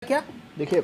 क्या? देखिए,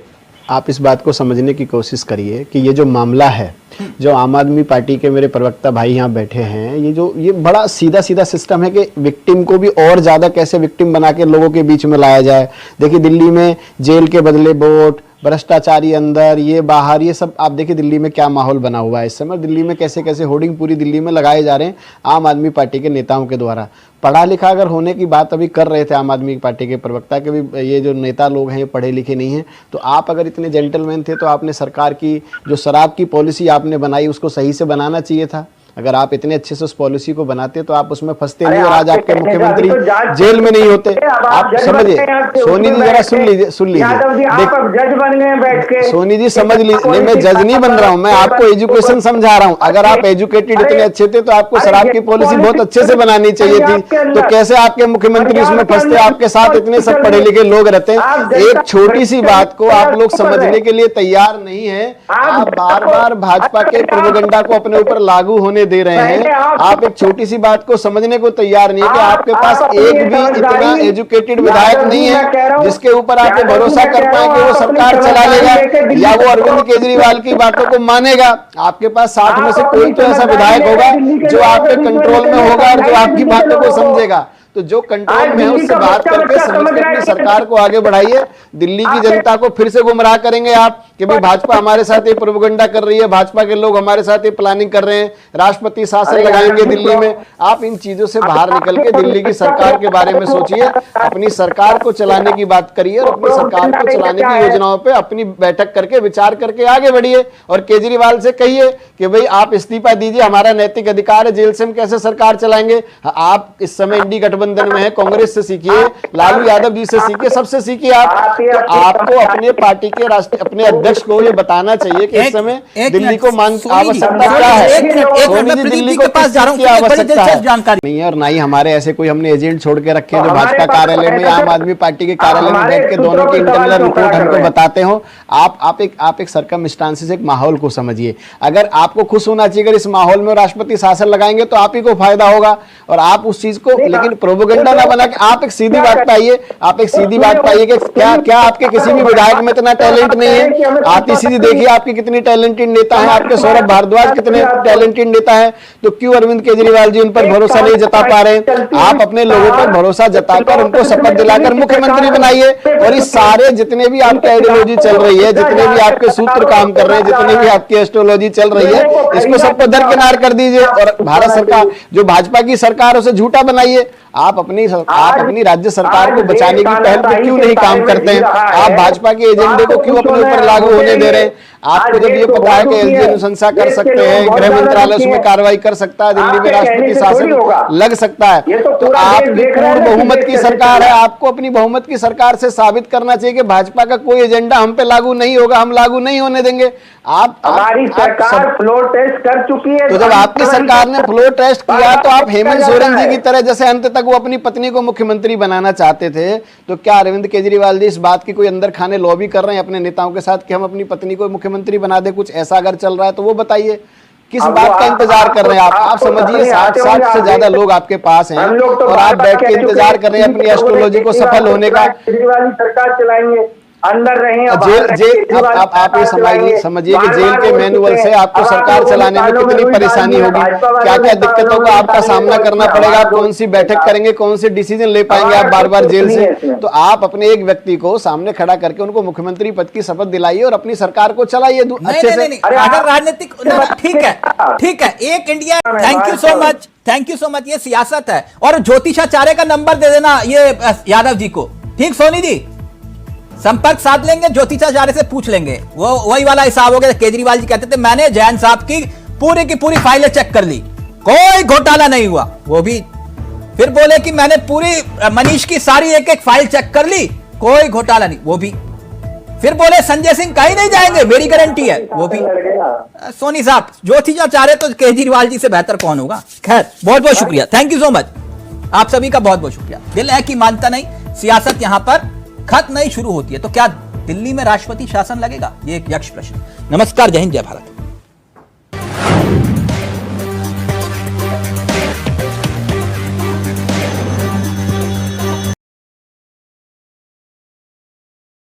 आप इस बात को समझने की कोशिश करिए कि ये जो मामला है, जो आम आदमी पार्टी के मेरे प्रवक्ता भाई यहाँ बैठे हैं, ये बड़ा सीधा सीधा सिस्टम है कि विक्टिम को भी और ज़्यादा कैसे विक्टिम बना के लोगों के बीच में लाया जाए। देखिए, दिल्ली में जेल के बदले वोट, भ्रष्टाचारी अंदर, ये बाहर, ये सब आप देखिए दिल्ली में क्या माहौल बना हुआ है इस समय। दिल्ली में कैसे कैसे होर्डिंग पूरी दिल्ली में लगाए जा रहे हैं आम आदमी पार्टी के नेताओं के द्वारा। पढ़ा लिखा अगर होने की बात अभी कर रहे थे आम आदमी पार्टी के प्रवक्ता के भी, ये जो नेता लोग हैं ये पढ़े लिखे नहीं हैं, तो आप अगर इतने जेंटलमैन थे तो आपने सरकार की जो शराब की पॉलिसी आपने बनाई उसको सही से बनाना चाहिए था। अगर आप इतने अच्छे से उस पॉलिसी को बनाते तो आप उसमें फंसते नहीं और आज आपके मुख्यमंत्री जेल में नहीं होते। आप समझिए, सोनी जी जरा सुन लीजिए जज बन गए बैठ के। सोनी जी समझ लीजिए, नहीं मैं जज नहीं बन रहा हूं, मैं आपको एजुकेशन समझा रहा हूं। अगर आप एजुकेटेड इतने अच्छे थे तो आपको शराब की पॉलिसी बहुत अच्छे से बनानी चाहिए थी। तो कैसे आपके मुख्यमंत्री उसमें फंसते? आपके साथ इतने सब पढ़े लिखे लोग रहते हैं। एक छोटी सी बात को आप लोग समझने के लिए तैयार नहीं है। आप बार बार भाजपा के प्रोपेगेंडा को अपने ऊपर लागू होने दे रहे हैं। आप एक छोटी सी बात को समझने को तैयार नहीं है कि आपके पास एक भी इतना एजुकेटेड विधायक नहीं है जिसके ऊपर आप भरोसा कर पाए कि वो सरकार चला लेगा या वो अरविंद केजरीवाल की बातों को मानेगा। आपके पास 60 में से कोई तो ऐसा विधायक होगा जो आपके कंट्रोल में होगा और जो आपकी बातों को समझेगा। तो जो कंट्रोल में है उससे बात करके समझ के अपनी सरकार को आगे बढ़ाइए। दिल्ली की जनता को फिर से गुमराह करेंगे आप कि भाई भाजपा हमारे साथ ये प्रोपेगेंडा कर रही है, भाजपा के लोग हमारे साथ ये प्लानिंग कर रहे हैं, राष्ट्रपति शासन लगाएंगे दिल्ली में। आप इन चीजों से बाहर निकल के दिल्ली की सरकार के बारे में सोचिए, अपनी सरकार को चलाने की बात करिए और अपनी सरकार को चलाने की योजनाओं पे अपनी बैठक करके विचार करके आगे बढ़िए। और केजरीवाल से कहिए कि भाई आप इस्तीफा दीजिए, हमारा नैतिक अधिकार है, जेल से हम कैसे सरकार चलाएंगे। आप इस समय इंडी गठबंधन में है, कांग्रेस से सीखिए, लालू यादव जी से सीखिए, सबसे सीखिए आप। तो आपको अपने पार्टी के अपने अध्यक्ष को ये बताना चाहिए कि इस समय दिल्ली को आवश्यकता क्या है। दिल्ली को पास जा रहा हूं, आवश्यकता जानकारी नहीं है और ना ही हमारे ऐसे कोई हमने एजेंट छोड़ के रखे हैं जो भाजपा कार्यालय में आम आदमी पार्टी के कार्यालय में बैठ के दोनों की इंटरनल रिपोर्ट हमको बताते हो। आप एक सरकमस्टांसेस, एक माहौल को समझिए। अगर आपको खुश होना चाहिए अगर इस माहौल में राष्ट्रपति शासन लगाएंगे तो आप ही को फायदा होगा और आप उस चीज को, लेकिन प्रोपेगेंडा ना बना के आप एक सीधी बात पाइए। आप एक सीधी बात पाइए कि क्या आपके किसी भी विधायक में इतना टैलेंट नहीं है? आप सीधी देखिए आपके कितनी टैलेंटेड नेता है, आपके सौरभ भारद्वाज कितने टैलेंटेड नेता है, तो क्यों अरविंद केजरीवाल जी उन पर भरोसा नहीं जता पा रहे हैं? आप अपने लोगों पर भरोसा जताकर उनको शपथ दिलाकर मुख्यमंत्री बनाइए। और इस सारे जितने भी आपकी आइडियोलॉजी चल रही है, जितने भी आपके सूत्र काम कर रहे हैं, जितने भी आपकी एस्ट्रोलॉजी चल रही है, इसको सबको दरकिनार कर दीजिए और भारत सरकार जो भाजपा की सरकार उसे झूठा बनाइए। आप अपनी राज्य सरकार को बचाने की पहल पे क्यों नहीं काम करते हैं? आप भाजपा के एजेंडे को क्यों अपने ऊपर लागू होने दे रहे हैं? आपको जब ये पता है कि एलजी अनुशंसा कर सकते हैं, गृह मंत्रालय उसमें कार्रवाई कर सकता है, दिल्ली में राष्ट्रपति शासन लग सकता है, तो आपकी पूर्ण बहुमत की सरकार है। आपको अपनी बहुमत की सरकार से साबित करना चाहिए कि भाजपा का कोई एजेंडा हम पे लागू नहीं होगा, हम लागू नहीं होने देंगे। हमारी सरकार फ्लोर टेस्ट कर चुकी है। तो जब आपकी सरकार ने फ्लोर टेस्ट किया तो आप हेमंत सोरेन जी की तरह जैसे अंत तक वो अपनी पत्नी को मुख्यमंत्री बनाना चाहते थे, तो क्या अरविंद केजरीवाल जी इस बात की कोई अंदर खाने लॉबी कर रहे हैं अपने नेताओं के साथ कि हम अपनी पत्नी को मुख्यमंत्री बना दे? कुछ ऐसा अगर चल रहा है तो वो बताइए, किस बात का इंतजार कर रहे हैं आप समझिए। 60 से ज्यादा लोग आपके पास हैं और आप बैठ के इंतजार कर रहे हैं अपनी एस्ट्रोलॉजी को सफल होने का। केजरीवाल सरकार चलाएंगे, अंदर रहें। आप ये समझिए कि जेल के मैनुअल से आपको सरकार चलाने में कितनी परेशानी होगी, क्या क्या दिक्कतों का आपका सामना करना पड़ेगा, आप कौन सी बैठक करेंगे, कौन से डिसीजन ले पाएंगे आप बार बार जेल से। तो आप अपने एक व्यक्ति को सामने खड़ा करके उनको मुख्यमंत्री पद की शपथ दिलाइए और अपनी सरकार को चलाइए अच्छे से। अगर राजनीतिक ठीक है, एक India. Thank you so much. ये सियासत है। और ज्योतिषाचार्य का नंबर दे देना ये यादव जी को, ठीक? सोनी जी संपर्क साध लेंगे, ज्योतिषाचार्य से पूछ लेंगे। वो वही वाला हिसाब हो गया। केजरीवाल जी कहते थे मैंने जैन साहब की पूरी फाइलें चेक कर ली, कोई घोटाला नहीं हुआ। वो भी फिर बोले कि मैंने पूरी मनीष की सारी एक एक फाइल चेक कर ली, कोई घोटाला नहीं। वो भी फिर बोले संजय सिंह कहीं नहीं जाएंगे, मेरी गारंटी है। वो भी सोनी साहब, ज्योतिषाचार्य तो केजरीवाल जी से बेहतर कौन होगा। खैर, बहुत बहुत शुक्रिया, थैंक यू सो मच आप सभी का, बहुत बहुत शुक्रिया। दिल है कि मानता नहीं, सियासत यहां पर खत्म नहीं शुरू होती है। तो क्या दिल्ली में राष्ट्रपति शासन लगेगा? ये एक यक्ष प्रश्न। नमस्कार, जय हिंद, जय भारत।